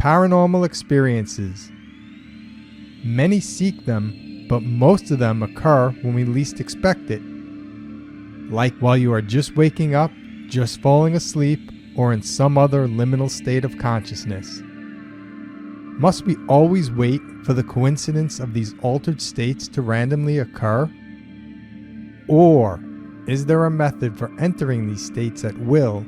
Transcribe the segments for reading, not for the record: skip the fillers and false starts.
paranormal experiences. Many seek them, but most of them occur when we least expect it. Like while you are just waking up, just falling asleep, or in some other liminal state of consciousness. Must we always wait for the coincidence of these altered states to randomly occur? Or is there a method for entering these states at will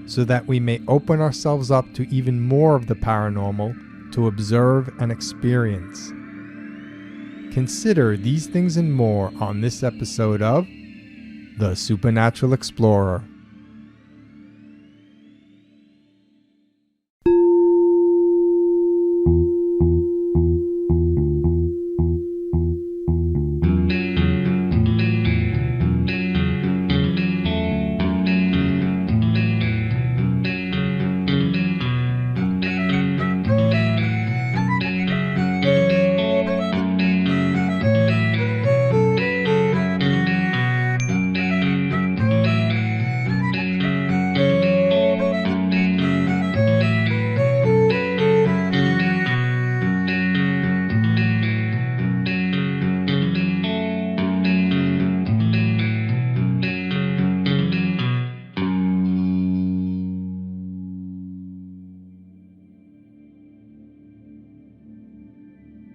so that we may open ourselves up to even more of the paranormal to observe and experience? Consider these things and more on this episode of The Supernatural Explorer.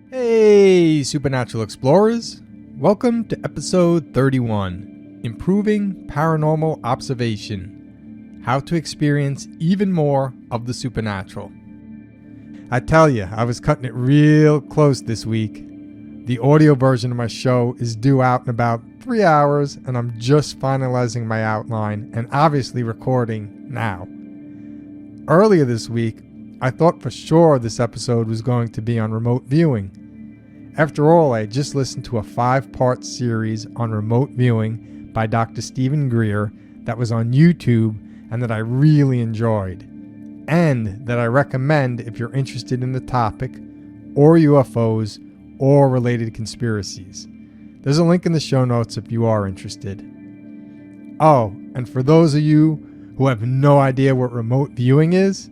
Hey, Supernatural Explorers! Welcome to episode 31, Improving Paranormal Observation, How to Experience Even More of the Supernatural. I tell you, I was cutting it real close this week. The audio version of my show is due out in about 3 hours, and I'm just finalizing my outline and obviously recording now. Earlier this week, I thought for sure this episode was going to be on remote viewing. After all, I had just listened to a 5-part series on remote viewing by Dr. Stephen Greer that was on YouTube and that I really enjoyed, and that I recommend if you're interested in the topic, or UFOs, or related conspiracies. There's a link in the show notes if you are interested. Oh, and for those of you who have no idea what remote viewing is,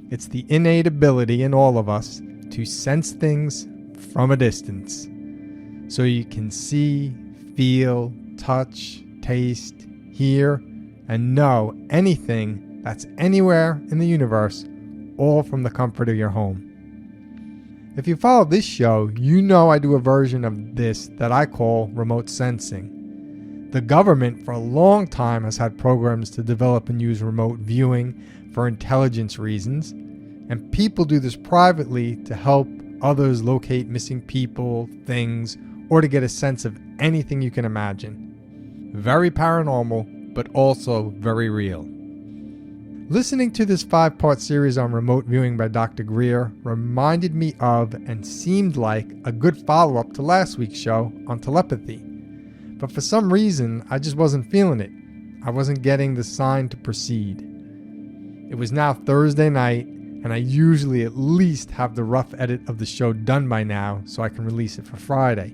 it's the innate ability in all of us to sense things from a distance, so you can see, feel, touch, taste, hear, and know anything that's anywhere in the universe, all from the comfort of your home. If you follow this show, you know I do a version of this that I call remote sensing. The government for a long time has had programs to develop and use remote viewing for intelligence reasons, and people do this privately to help others locate missing people, things, or to get a sense of anything you can imagine. Very paranormal, but also very real. Listening to this 5-part series on remote viewing by Dr. Greer reminded me of and seemed like a good follow-up to last week's show on telepathy. But for some reason, I just wasn't feeling it. I wasn't getting the sign to proceed. It was now Thursday night, and I usually at least have the rough edit of the show done by now so I can release it for Friday.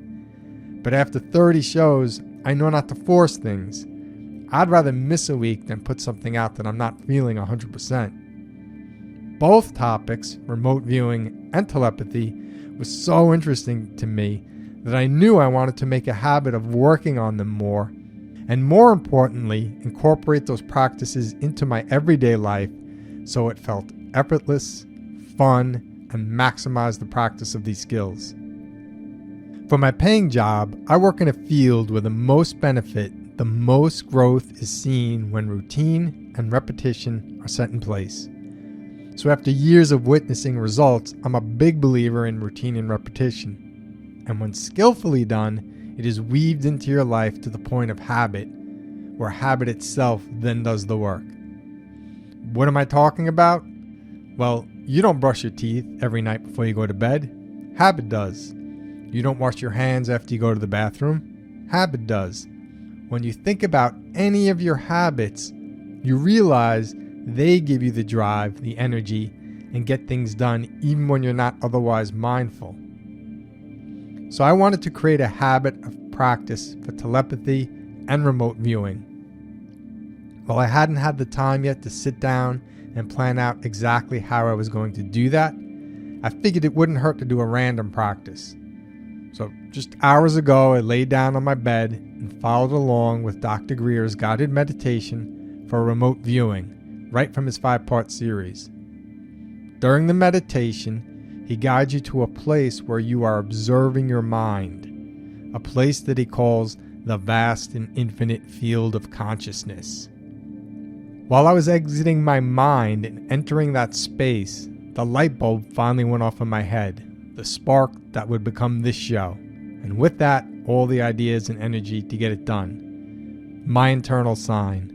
But after 30 shows, I know not to force things. I'd rather miss a week than put something out that I'm not feeling 100%. Both topics, remote viewing and telepathy, was so interesting to me that I knew I wanted to make a habit of working on them more, and more importantly, incorporate those practices into my everyday life so it felt effortless, fun, and maximize the practice of these skills. For my paying job, I work in a field where the most benefit, the most growth is seen when routine and repetition are set in place. So after years of witnessing results, I'm a big believer in routine and repetition. And when skillfully done, it is weaved into your life to the point of habit, where habit itself then does the work. What am I talking about? Well, you don't brush your teeth every night before you go to bed. Habit does. You don't wash your hands after you go to the bathroom. Habit does. When you think about any of your habits, you realize they give you the drive, the energy, and get things done even when you're not otherwise mindful. So I wanted to create a habit of practice for telepathy and remote viewing. Well, I hadn't had the time yet to sit down and plan out exactly how I was going to do that, I figured it wouldn't hurt to do a random practice. So just hours ago, I laid down on my bed and followed along with Dr. Greer's guided meditation for remote viewing, right from his 5-part series. During the meditation, he guides you to a place where you are observing your mind, a place that he calls the vast and infinite field of consciousness. While I was exiting my mind and entering that space, the light bulb finally went off in my head, the spark that would become this show, and with that, all the ideas and energy to get it done. My internal sign.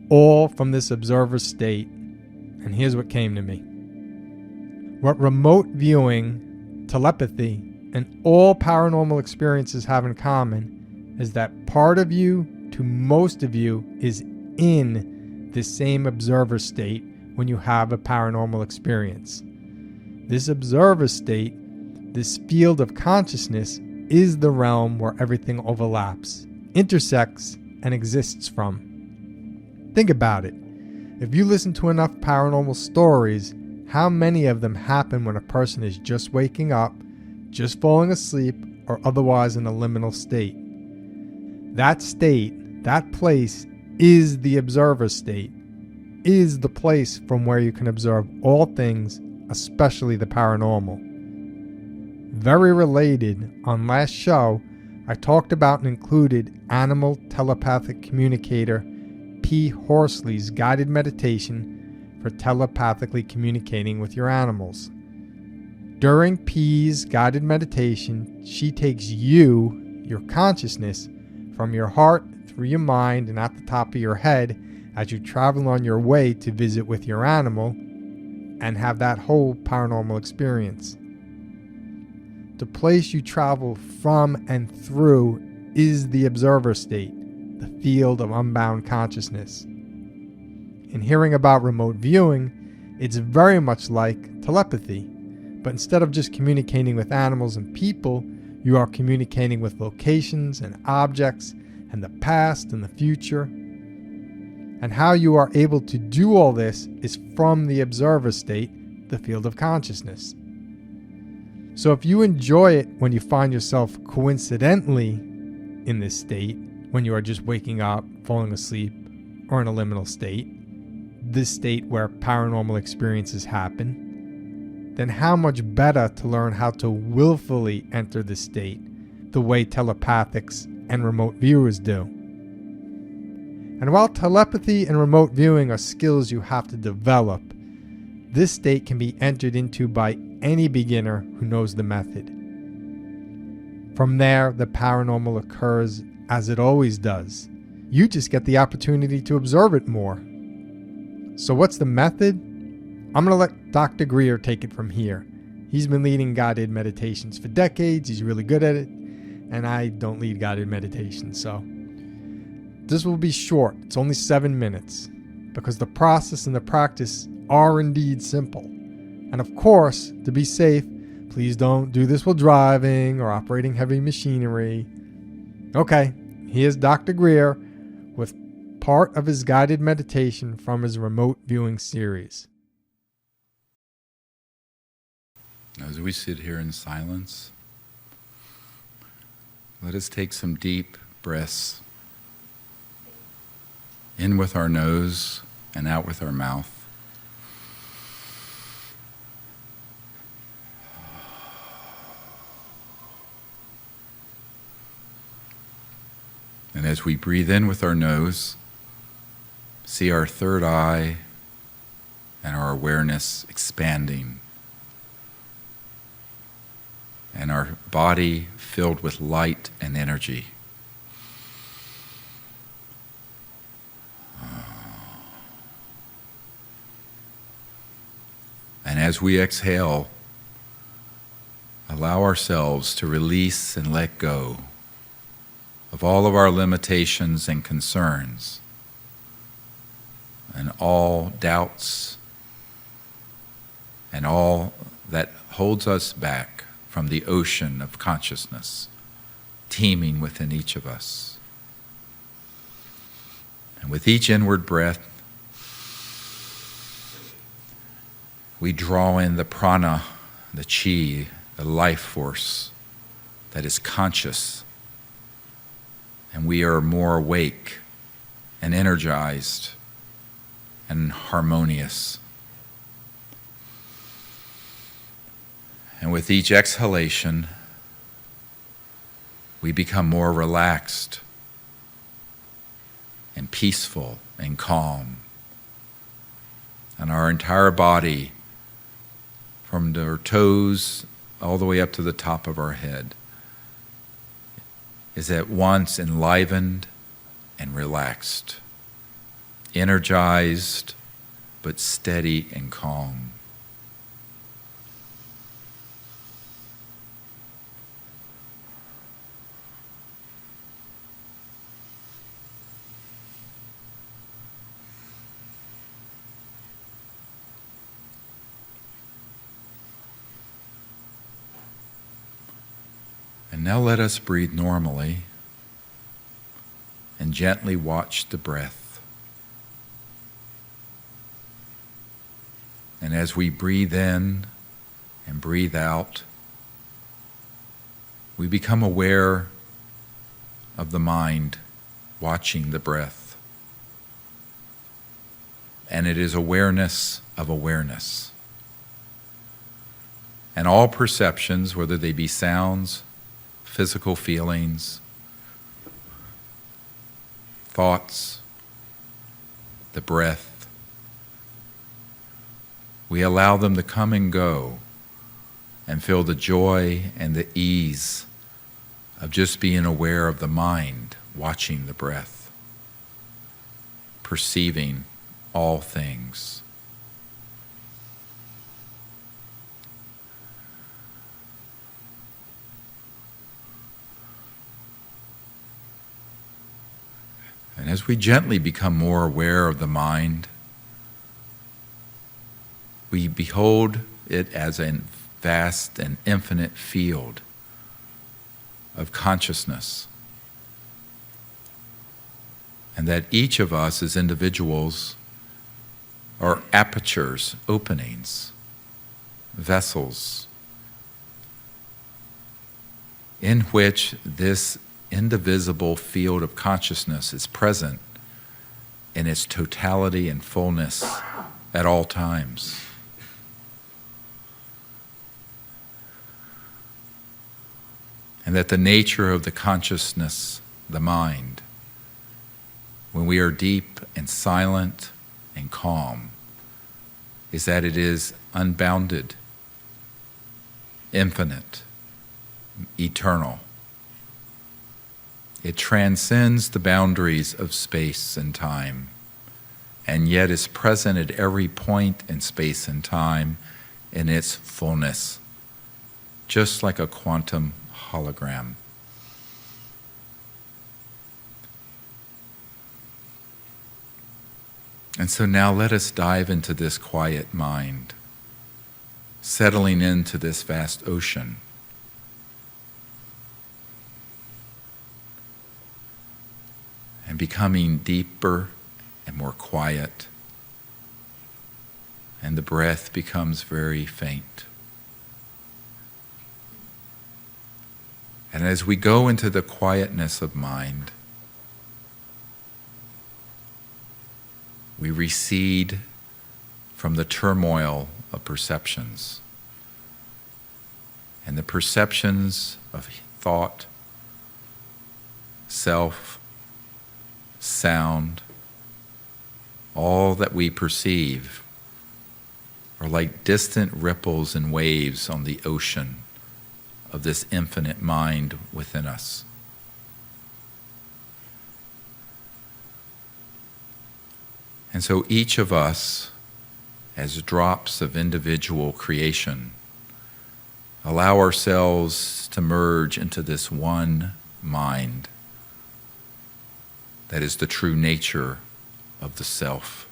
All from this observer state, and here's what came to me. What remote viewing, telepathy, and all paranormal experiences have in common is that part of you, to most of you, is in this same observer state when you have a paranormal experience. This observer state, this field of consciousness, is the realm where everything overlaps, intersects, and exists from. Think about it. If you listen to enough paranormal stories, how many of them happen when a person is just waking up, just falling asleep, or otherwise in a liminal state? That state, that place, is the observer state, is the place from where you can observe all things, especially the paranormal. Very related, on last show, I talked about and included animal telepathic communicator P. Horsley's guided meditation for telepathically communicating with your animals. During P's guided meditation, she takes you, your consciousness, from your heart through your mind and at the top of your head as you travel on your way to visit with your animal and have that whole paranormal experience. The place you travel from and through is the observer state, the field of unbound consciousness. In hearing about remote viewing, it's very much like telepathy, but instead of just communicating with animals and people, you are communicating with locations and objects and the past and the future. And how you are able to do all this is from the observer state, the field of consciousness. So if you enjoy it when you find yourself coincidentally in this state, when you are just waking up, falling asleep, or in a liminal state, this state where paranormal experiences happen, then how much better to learn how to willfully enter the state the way telepathics and remote viewers do. And while telepathy and remote viewing are skills you have to develop, this state can be entered into by any beginner who knows the method. From there, the paranormal occurs as it always does. You just get the opportunity to observe it more. So what's the method? I'm going to let Dr. Greer take it from here. He's been leading guided meditations for decades. He's really good at it. And I don't lead guided meditations, so this will be short. It's only 7 minutes because the process and the practice are indeed simple. And of course, to be safe, please don't do this while driving or operating heavy machinery. Okay, here's Dr. Greer with part of his guided meditation from his remote viewing series. As we sit here in silence, let us take some deep breaths in with our nose and out with our mouth. And as we breathe in with our nose, see our third eye and our awareness expanding, and our body filled with light and energy. And as we exhale, allow ourselves to release and let go of all of our limitations and concerns and all doubts and all that holds us back from the ocean of consciousness teeming within each of us. And with each inward breath, we draw in the prana, the chi, the life force that is conscious, and we are more awake and energized and harmonious. And with each exhalation, we become more relaxed and peaceful and calm. And our entire body, from our toes all the way up to the top of our head, is at once enlivened and relaxed, energized but steady and calm. And now let us breathe normally and gently watch the breath. And as we breathe in and breathe out, we become aware of the mind watching the breath. And it is awareness of awareness. And all perceptions, whether they be sounds, physical feelings, thoughts, the breath, we allow them to come and go and feel the joy and the ease of just being aware of the mind watching the breath, perceiving all things. And as we gently become more aware of the mind, we behold it as a vast and infinite field of consciousness. And that each of us as individuals are apertures, openings, vessels, in which this indivisible field of consciousness is present in its totality and fullness at all times. And that the nature of the consciousness, the mind, when we are deep and silent and calm, is that it is unbounded, infinite, eternal. It transcends the boundaries of space and time, and yet is present at every point in space and time in its fullness, just like a quantum hologram. And so now let us dive into this quiet mind, settling into this vast ocean. And becoming deeper and more quiet. And the breath becomes very faint. And as we go into the quietness of mind, we recede from the turmoil of perceptions. And the perceptions of thought, self, sound, all that we perceive are like distant ripples and waves on the ocean of this infinite mind within us. And so each of us, as drops of individual creation, allow ourselves to merge into this one mind that is the true nature of the self.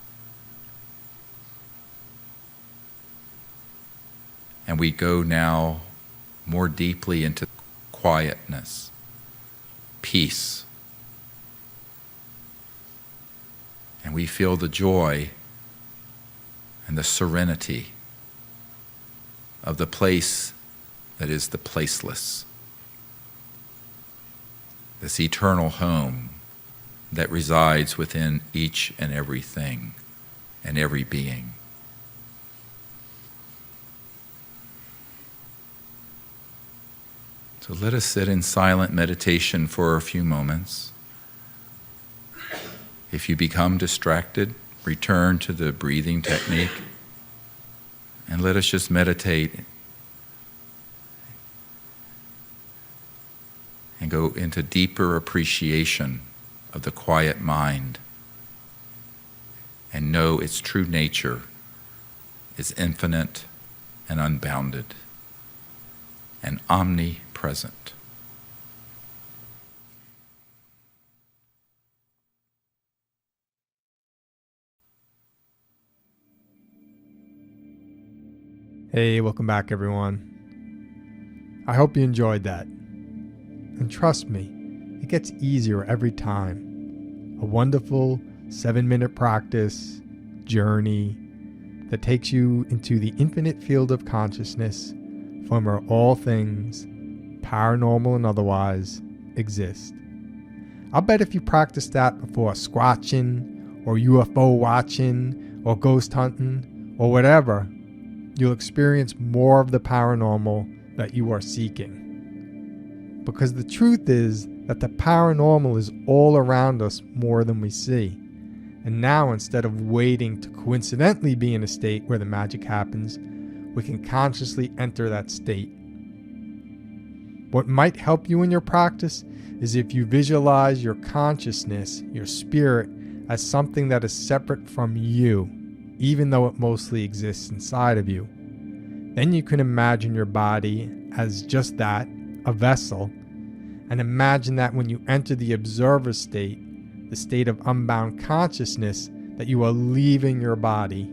And we go now more deeply into quietness, peace. And we feel the joy and the serenity of the place that is the placeless, this eternal home that resides within each and everything and every being. So let us sit in silent meditation for a few moments. If you become distracted, return to the breathing technique and let us just meditate and go into deeper appreciation of the quiet mind and know its true nature is infinite and unbounded and omnipresent. Hey, welcome back everyone. I hope you enjoyed that. And trust me, it gets easier every time. A wonderful 7-minute practice, journey that takes you into the infinite field of consciousness from where all things, paranormal and otherwise, exist. I'll bet if you practice that before squatching or UFO watching or ghost hunting or whatever, you'll experience more of the paranormal that you are seeking. Because the truth is that the paranormal is all around us more than we see. And now, instead of waiting to coincidentally be in a state where the magic happens, we can consciously enter that state. What might help you in your practice is if you visualize your consciousness, your spirit, as something that is separate from you, even though it mostly exists inside of you. Then you can imagine your body as just that, a vessel, and imagine that when you enter the observer state, the state of unbound consciousness, that you are leaving your body.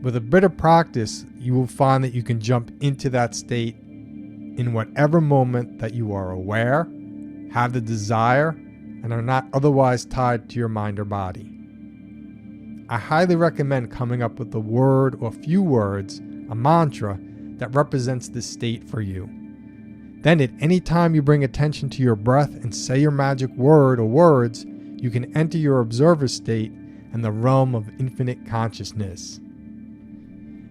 With a bit of practice, you will find that you can jump into that state in whatever moment that you are aware, have the desire, and are not otherwise tied to your mind or body. I highly recommend coming up with a word or few words, a mantra, that represents this state for you. Then at any time you bring attention to your breath and say your magic word or words, you can enter your observer state and the realm of infinite consciousness.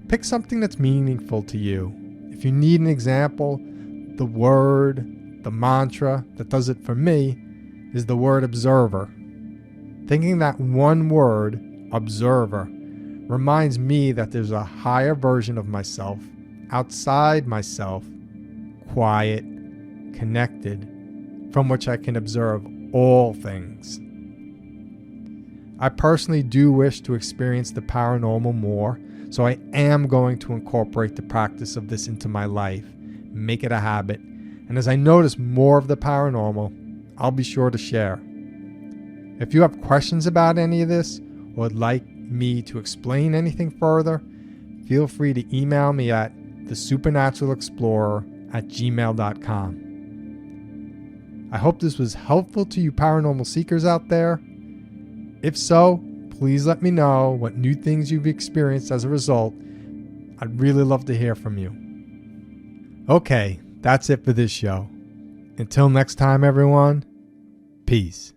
Pick something that's meaningful to you. If you need an example, the word, the mantra that does it for me is the word observer. Thinking that one word, observer, reminds me that there's a higher version of myself, outside myself, quiet, connected, from which I can observe all things. I personally do wish to experience the paranormal more, so I am going to incorporate the practice of this into my life, make it a habit, and as I notice more of the paranormal, I'll be sure to share. If you have questions about any of this, or would like me to explain anything further, feel free to email me at TheSupernaturalExplorer@gmail.com. I hope this was helpful to you paranormal seekers out there. If so, please let me know what new things you've experienced as a result. I'd really love to hear from you. Okay, that's it for this show. Until next time, everyone, peace.